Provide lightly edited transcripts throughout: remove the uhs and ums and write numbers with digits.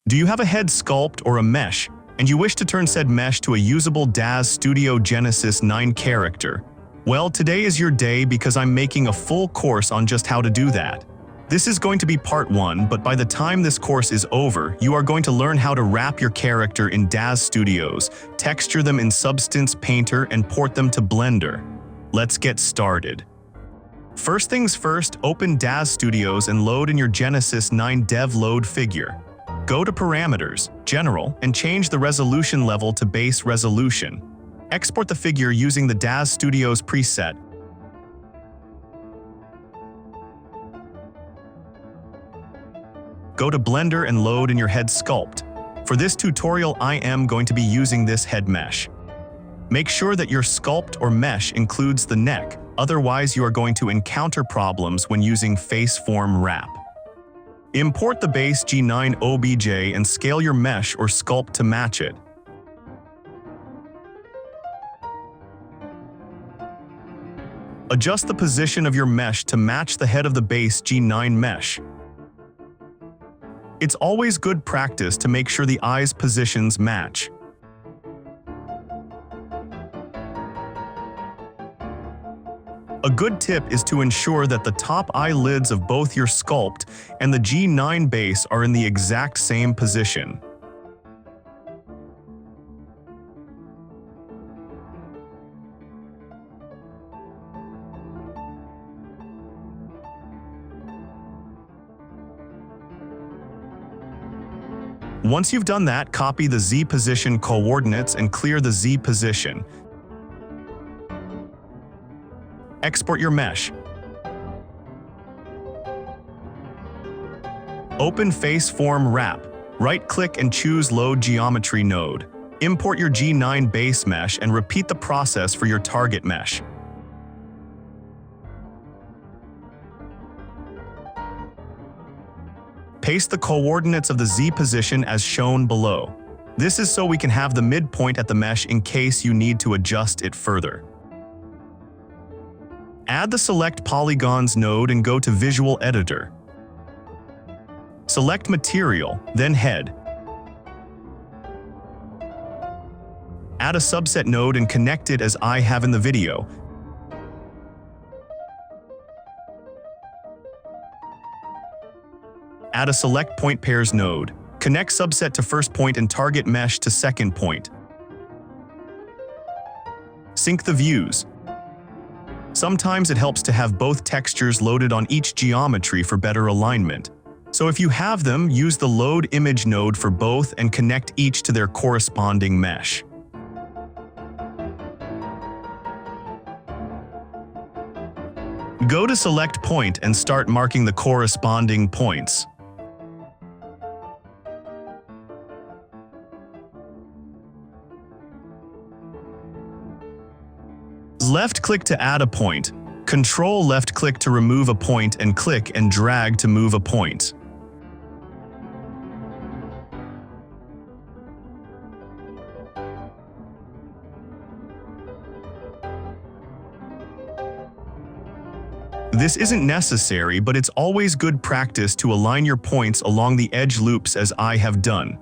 Do you have a head sculpt or a mesh, and you wish to turn said mesh to a usable Daz Studio Genesis 9 character? Well, today is your day because I'm making a full course on just how to do that. This is going to be part 1, but by the time this course is over, you are going to learn how to wrap your character in Daz Studios, texture them in Substance Painter, and port them to Blender. Let's get started. First things first, open Daz Studios and load in your Genesis 9 Dev Load figure. Go to Parameters, General, and change the resolution level to Base Resolution. Export the figure using the Daz Studios preset. Go to Blender and load in your head sculpt. For this tutorial, I am going to be using this head mesh. Make sure that your sculpt or mesh includes the neck, otherwise you are going to encounter problems when using faceform wrap. Import the base G9 OBJ and scale your mesh or sculpt to match it. Adjust the position of your mesh to match the head of the base G9 mesh. It's always good practice to make sure the eyes' positions match. A good tip is to ensure that the top eyelids of both your sculpt and the G9 base are in the exact same position. Once you've done that, copy the Z position coordinates and clear the Z position. Export your mesh. Open Faceform Wrap. Right-click and choose Load Geometry node. Import your G9 base mesh and repeat the process for your target mesh. Paste the coordinates of the Z position as shown below. This is so we can have the midpoint at the mesh in case you need to adjust it further. Add the Select Polygons node and go to Visual Editor. Select Material, then Head. Add a subset node and connect it as I have in the video. Add a Selectpointpairs node. Connect subset to first point and target mesh to second point. Sync the views. Sometimes it helps to have both textures loaded on each geometry for better alignment. So if you have them, use the Load Image node for both and connect each to their corresponding mesh. Go to Select Point and start marking the corresponding points. Left-click to add a point. Control left-click to remove a point and click and drag to move a point. This isn't necessary, but it's always good practice to align your points along the edge loops as I have done.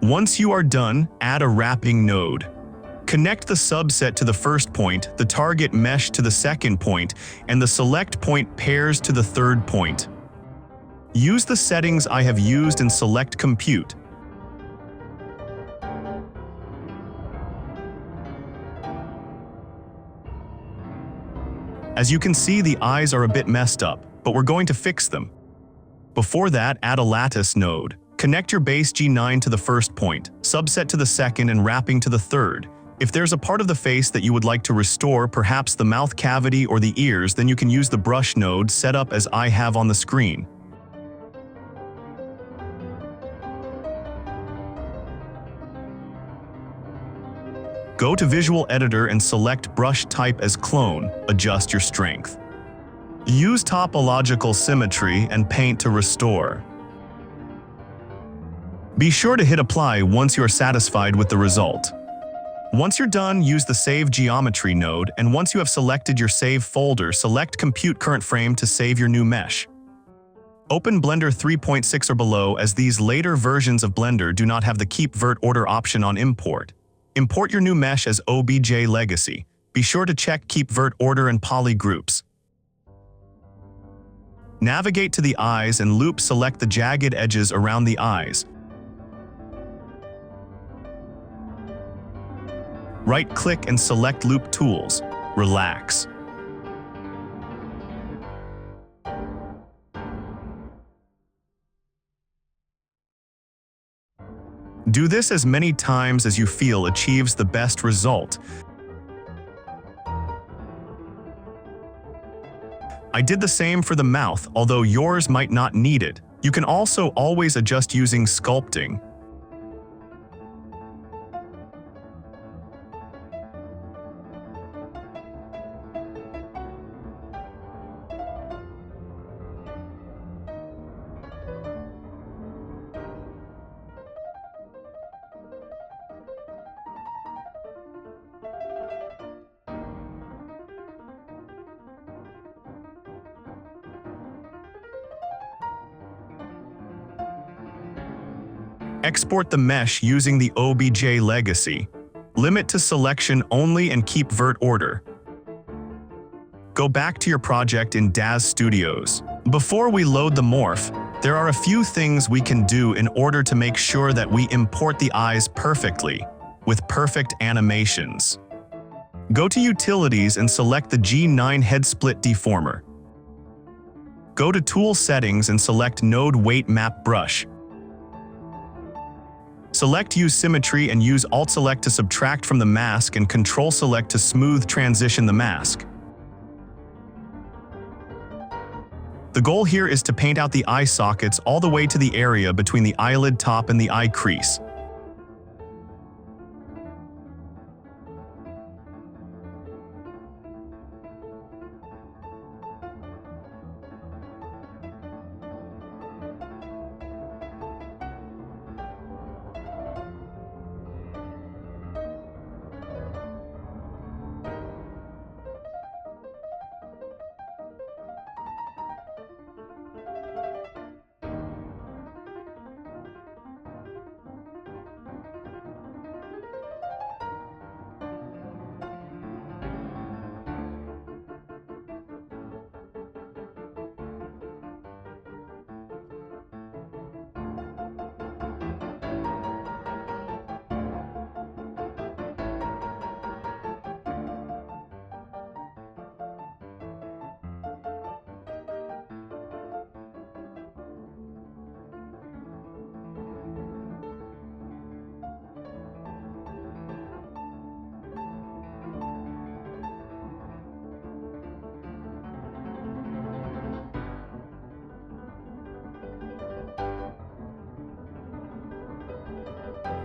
Once you are done, add a wrapping node. Connect the subset to the first point, the target mesh to the second point, and the select point pairs to the third point. Use the settings I have used in Select Compute. As you can see, the eyes are a bit messed up, but we're going to fix them. Before that, add a lattice node. Connect your base G9 to the first point, subset to the second, and wrapping to the third. If there's a part of the face that you would like to restore, perhaps the mouth cavity or the ears, then you can use the brush node set up as I have on the screen. Go to Visual Editor and select Brush Type as Clone. Adjust your strength. Use topological symmetry and paint to restore. Be sure to hit Apply once you are satisfied with the result. Once you're done, use the Save Geometry node, and once you have selected your save folder, select Compute Current Frame to save your new mesh. Open Blender 3.6 or below, as these later versions of Blender do not have the Keep Vert Order option on Import. Import your new mesh as OBJ Legacy. Be sure to check Keep Vert Order and Poly Groups. Navigate to the eyes and loop, select the jagged edges around the eyes. Right-click and select Loop Tools. Relax. Do this as many times as you feel achieves the best result. I did the same for the mouth, although yours might not need it. You can also always adjust using sculpting. Export the mesh using the OBJ Legacy. Limit to selection only and keep vert order. Go back to your project in Daz Studios. Before we load the morph, there are a few things we can do in order to make sure that we import the eyes perfectly, with perfect animations. Go to Utilities and select the G9 Head Split Deformer. Go to Tool Settings and select Node Weight Map Brush. Select Use Symmetry and use Alt-Select to subtract from the mask and Control-Select to smooth transition the mask. The goal here is to paint out the eye sockets all the way to the area between the eyelid top and the eye crease.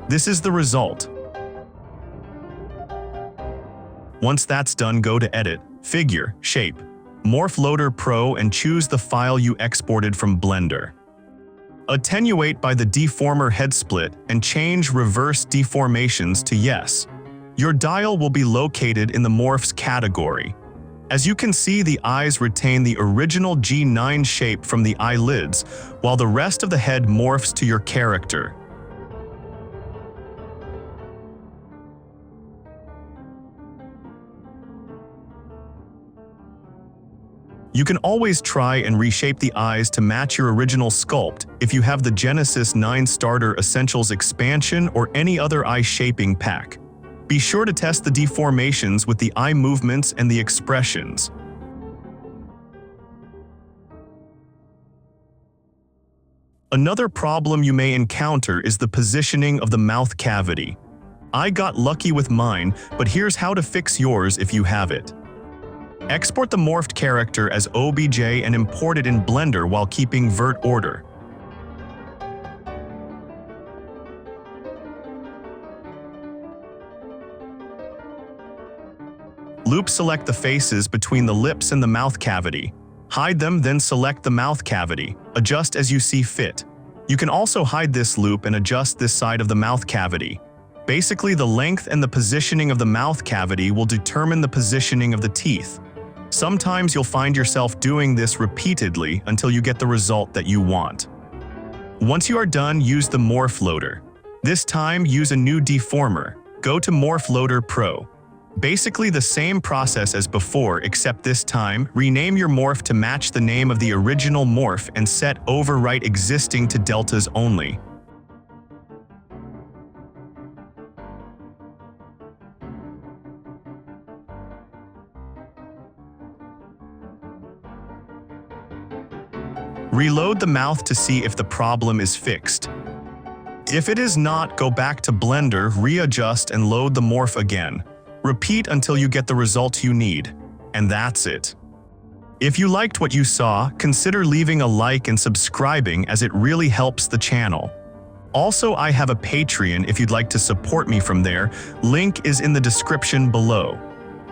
This is the result. Once that's done, go to Edit, Figure, Shape, Morph Loader Pro and choose the file you exported from Blender. Attenuate by the Deformer Head Split and change Reverse Deformations to Yes. Your dial will be located in the Morphs category. As you can see, the eyes retain the original G9 shape from the eyelids, while the rest of the head morphs to your character. You can always try and reshape the eyes to match your original sculpt if you have the Genesis 9 Starter Essentials expansion or any other eye shaping pack. Be sure to test the deformations with the eye movements and the expressions. Another problem you may encounter is the positioning of the mouth cavity. I got lucky with mine, but here's how to fix yours if you have it. Export the morphed character as OBJ and import it in Blender while keeping vert order. Loop select the faces between the lips and the mouth cavity. Hide them, then select the mouth cavity. Adjust as you see fit. You can also hide this loop and adjust this side of the mouth cavity. Basically, the length and the positioning of the mouth cavity will determine the positioning of the teeth. Sometimes you'll find yourself doing this repeatedly until you get the result that you want. Once you are done, use the Morph Loader. This time, use a new deformer. Go to Morph Loader Pro. Basically the same process as before, except this time, rename your morph to match the name of the original morph and set Overwrite Existing to deltas only. Reload the mouth to see if the problem is fixed. If it is not, go back to Blender, readjust and load the morph again. Repeat until you get the result you need. And that's it. If you liked what you saw, consider leaving a like and subscribing as it really helps the channel. Also, I have a Patreon if you'd like to support me from there. Link is in the description below.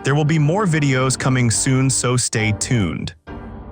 There will be more videos coming soon, so stay tuned.